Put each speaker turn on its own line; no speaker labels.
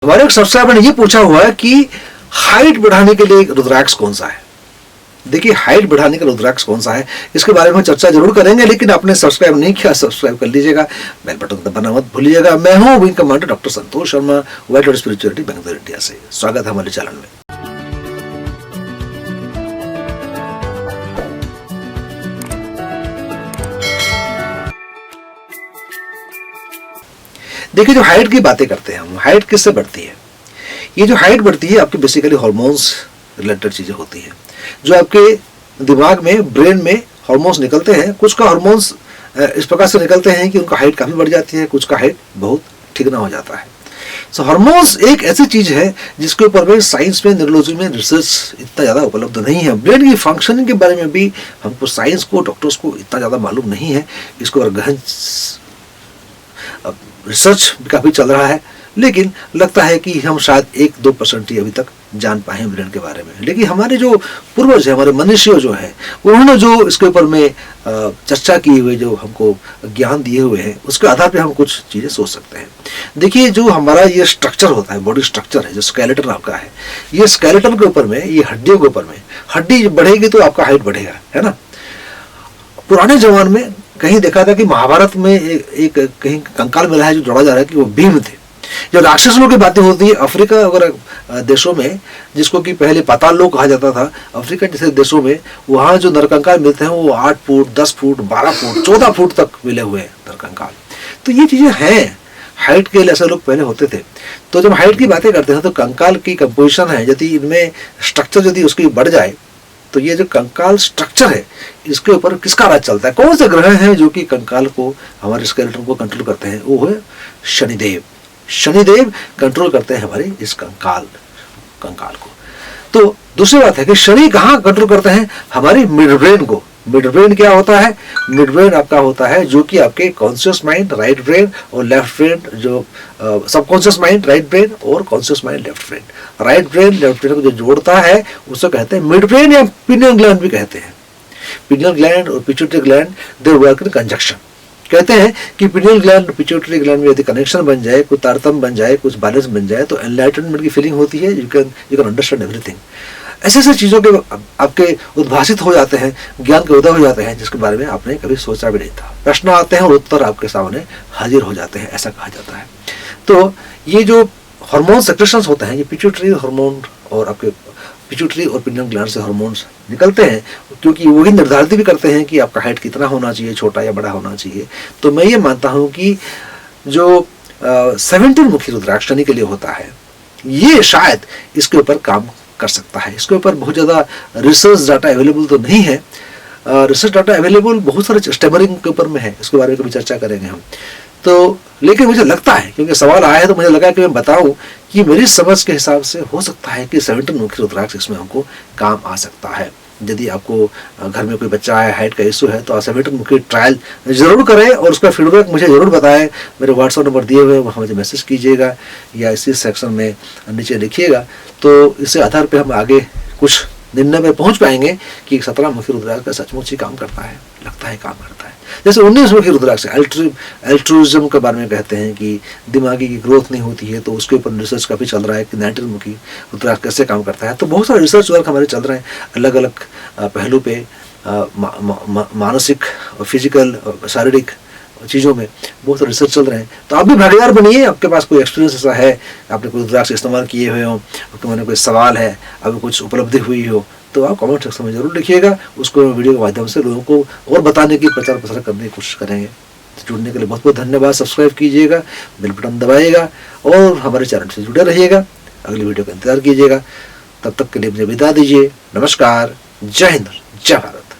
हमारे एक सब्सक्राइबर ने ये पूछा हुआ है कि हाइट बढ़ाने के लिए रुद्राक्ष कौन सा है। देखिए, हाइट बढ़ाने का रुद्राक्ष कौन सा है इसके बारे में चर्चा जरूर करेंगे, लेकिन आपने सब्सक्राइब नहीं किया, सब्सक्राइब कर लीजिएगा, बेल बटन दबाना मत भूलिएगा। मैं हूं wing commander doctor Santosh Sharma, White Lord Spirituality Bengaluru India से। स्वागत है हमारे चैनल में। देखिए, जो हाइट की बातें करते हैं हम, हाइट किससे बढ़ती है? ये जो हाइट बढ़ती है आपकी बेसिकली हार्मोन्स रिलेटेड चीजें होती हैं, जो आपके दिमाग में, ब्रेन में हार्मोन्स निकलते हैं। कुछ का हार्मोन्स इस प्रकार से निकलते हैं कि उनका हाइट काफी बढ़ जाती है, कुछ का हाइट बहुत ठिकना हो जाता है। सो हार्मोन्स एक ऐसी चीज है जिसके ऊपर में साइंस में, न्यूरोलॉजी में रिसर्च इतना ज्यादा उपलब्ध नहीं है। ब्रेन की फंक्शनिंग के बारे में भी हमको, साइंस को, डॉक्टर्स को इतना ज्यादा मालूम नहीं है। इसको गहन रिसर्च काफी चल रहा है, लेकिन लगता है कि हम शायद 1-2% ही अभी तक जान पाए ब्रेन के बारे में। लेकिन हमारे जो पूर्वज है, हमारे मनुष्य जो है, उन्होंने जो इसके ऊपर में चर्चा की हुई, जो हमको ज्ञान दिए हुए हैं, उसके आधार पे हम कुछ चीजें सोच सकते हैं। देखिए, जो हमारा ये स्ट्रक्चर होता है, बॉडी स्ट्रक्चर है, जो स्केलेटन आपका है, ये स्केलेटन के ऊपर में, ये हड्डियों के ऊपर में, हड्डी बढ़ेगी तो आपका हाइट बढ़ेगा, है ना। पुराने जमाने में कहीं देखा था कि महाभारत में एक कहीं कंकाल मिला है जो जोड़ा जा रहा है कि वो भीम थे। जो राक्षसों की बातें होती है अफ्रीका वगैरह देशों में, जिसको कि पहले पाताल लोक कहा जाता था, अफ्रीका जैसे देशों में, वहाँ जो नरकंकाल मिलते हैं वो 8 फुट, 10 फुट, 12 फुट, 14 फुट तक मिले हुए हैं नरकंकाल। तो ये चीजें हैं, हाइट के लिए ऐसे लोग पहले होते थे। तो जब हाइट की बातें करते हैं तो कंकाल की कंपोजिशन है, यदि इनमें स्ट्रक्चर यदि उसकी बढ़ जाए तो ये जो कंकाल स्ट्रक्चर है, इसके ऊपर किसका राज चलता है? कौन से ग्रह हैं जो कि कंकाल को, हमारे स्केलेटन को कंट्रोल करते हैं? वो है शनिदेव। शनिदेव कंट्रोल करते हैं हमारे इस कंकाल को। तो दूसरी बात है कि शनि कहाँ कंट्रोल करते हैं? हमारी मिड ब्रेन को। मिड ब्रेन क्या होता है? मिड ब्रेन आपका होता है जो कि आपके कॉन्शियस माइंड राइट ब्रेन और लेफ्ट ब्रेन, जो सबकॉन्शियस माइंड राइट ब्रेन और conscious mind left brain, right brain left brain को जो जोड़ता है उसे कहते हैं मिड ब्रेन, या पिनियन ग्लैंड भी कहते हैं। पिनियन ग्लैंड और pituitary gland they work in conjunction. कहते हैं कि पिनियन ग्लैंड और पिट्यूटरी ग्लैंड में यदि कनेक्शन बन जाए, कुछ तारतम्य बन जाए, कुछ बैलेंस बन जाए, तो एनलाइटनमेंट की फीलिंग होती है। You can understand everything. ऐसे ऐसे चीजों के आपके उद्भासित हो जाते हैं, ज्ञान के उदय हो जाते हैं, जिसके बारे में आपने कभी सोचा भी नहीं था। प्रश्न आते हैं और उत्तर आपके सामने हाजिर हो जाते हैं, ऐसा कहा जाता है। तो ये जो हार्मोन सेक्रेशंस होते हैं, ये पिट्यूटरी हार्मोन और आपके पिट्यूटरी और पिनियन ग्लैंड से हार्मोन्स निकलते हैं, क्योंकि वही निर्धारित भी करते हैं कि आपका हाइट कितना होना चाहिए, छोटा या बड़ा होना चाहिए। तो मैं ये मानता हूँ कि जो 17 मुखी रुद्राक्ष शनि के लिए होता है, ये शायद इसके ऊपर काम कर सकता है। इसके ऊपर बहुत ज़्यादा रिसर्च डाटा अवेलेबल तो नहीं है। रिसर्च डाटा अवेलेबल बहुत सारे स्टेमरिंग के ऊपर में है, इसके बारे में कभी चर्चा करेंगे हम। तो लेकिन मुझे लगता है, क्योंकि सवाल आया है तो मुझे लगा कि मैं बताऊं कि मेरी समझ के हिसाब से हो सकता है कि 17 मुखी रुद्राक्ष इसमें हमको काम आ सकता है। यदि आपको घर में कोई बच्चा है, हाइट का इशू है, तो आप 17 मुखी ट्रायल जरूर करें और उसका फीडबैक मुझे जरूर बताएं। मेरे व्हाट्सएप नंबर दिए हुए, वहाँ मुझे मैसेज कीजिएगा या इसी सेक्शन में नीचे लिखिएगा। तो इसके आधार पर हम आगे कुछ निर्णय में पहुंच पाएंगे कि 17 मुखी रुद्राक्ष का सचमुच ही काम करता है, लगता है काम करता है। जैसे 19 मुखी रुद्राक्ष अल्ट्रुइज्म के बारे में कहते हैं कि दिमागी की ग्रोथ नहीं होती है, तो उसके ऊपर रिसर्च काफी चल रहा है कि 19 मुखी रुद्राक्ष कैसे काम करता है। तो बहुत सारे रिसर्च वर्क हमारे चल रहे हैं अलग अलग पहलू पे, मानसिक और फिजिकल और शारीरिक चीज़ों में बहुत सारे रिसर्च चल रहे हैं। तो आप भी भागीदार बनिए। आपके पास कोई एक्सपीरियंस ऐसा है, आपने कोई रुद्राक्ष इस्तेमाल किए हुए हो, आपके मन में कोई सवाल है, अभी कुछ उपलब्धि हुई हो, तो आप कमेंट सेक्शन में जरूर लिखिएगा। उसको वीडियो के माध्यम से लोगों को और बताने की, प्रचार प्रसार करने की कोशिश करेंगे। तो जुड़ने के लिए बहुत बहुत धन्यवाद। सब्सक्राइब कीजिएगा, बेल बटन दबाइएगा और हमारे चैनल से जुड़े रहिएगा। अगली वीडियो का इंतजार कीजिएगा। तब तक के लिए मुझे विदा दीजिए। नमस्कार, जय हिंद, जय भारत।